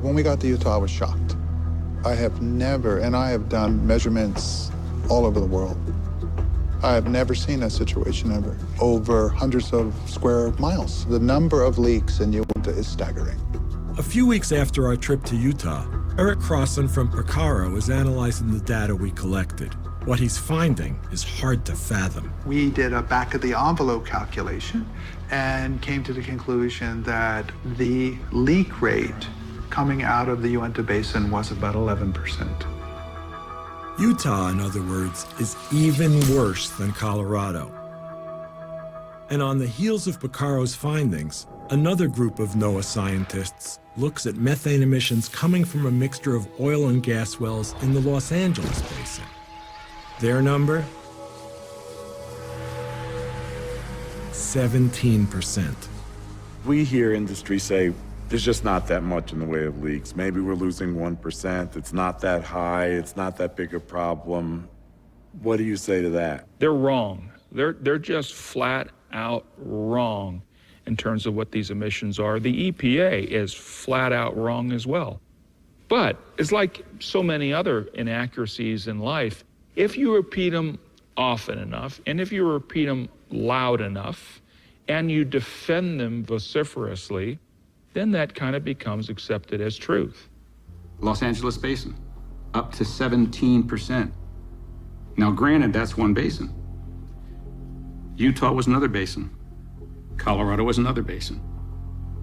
When we got to Utah, I was shocked. I have never, and I have done measurements all over the world. I have never seen a situation ever over hundreds of square miles. The number of leaks in Utah is staggering. A few weeks after our trip to Utah, Eric Crossan from Picaro is analyzing the data we collected. What he's finding is hard to fathom. We did a back-of-the-envelope calculation and came to the conclusion that the leak rate coming out of the Uinta Basin was about 11%. Utah, in other words, is even worse than Colorado. And on the heels of Picaro's findings, another group of NOAA scientists looks at methane emissions coming from a mixture of oil and gas wells in the Los Angeles basin. Their number? 17%. We hear industry say, there's just not that much in the way of leaks. Maybe we're losing 1%. It's not that high. It's not that big a problem. What do you say to that? They're wrong. They're just flat out wrong in terms of what these emissions are. The EPA is flat out wrong as well. But it's like so many other inaccuracies in life. If you repeat them often enough, and if you repeat them loud enough, and you defend them vociferously, then that kind of becomes accepted as truth. Los Angeles Basin, up to 17%. Now, granted, that's one basin. Utah was another basin. Colorado was another basin.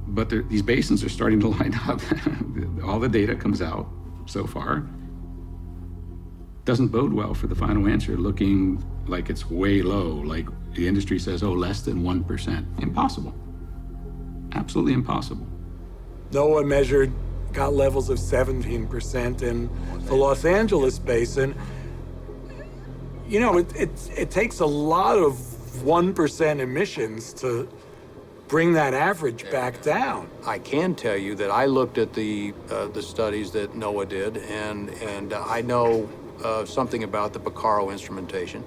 But these basins are starting to line up. All the data comes out so far. Doesn't bode well for the final answer, looking like it's way low, like the industry says, oh, less than 1%. Impossible. Absolutely impossible. NOAA measured, got levels of 17% in the Los Angeles basin. You know, it takes a lot of 1% emissions to bring that average back down. I can tell you that I looked at the studies that NOAA did, and I know something about the Picaro instrumentation.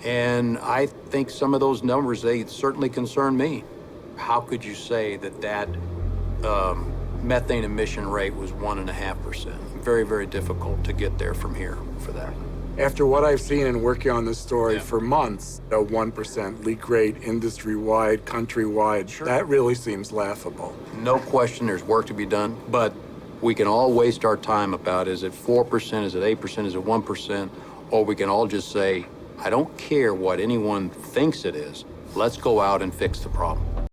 And I think some of those numbers, they certainly concern me. How could you say that methane emission rate was 1.5%? Very, very difficult to get there from here for that. After what I've seen and working on this story for months, a 1% leak rate, industry-wide, countrywide, that really seems laughable. No question there's work to be done, but we can all waste our time about, is it 4%, is it 8%, is it 1%, or we can all just say, I don't care what anyone thinks it is, let's go out and fix the problem.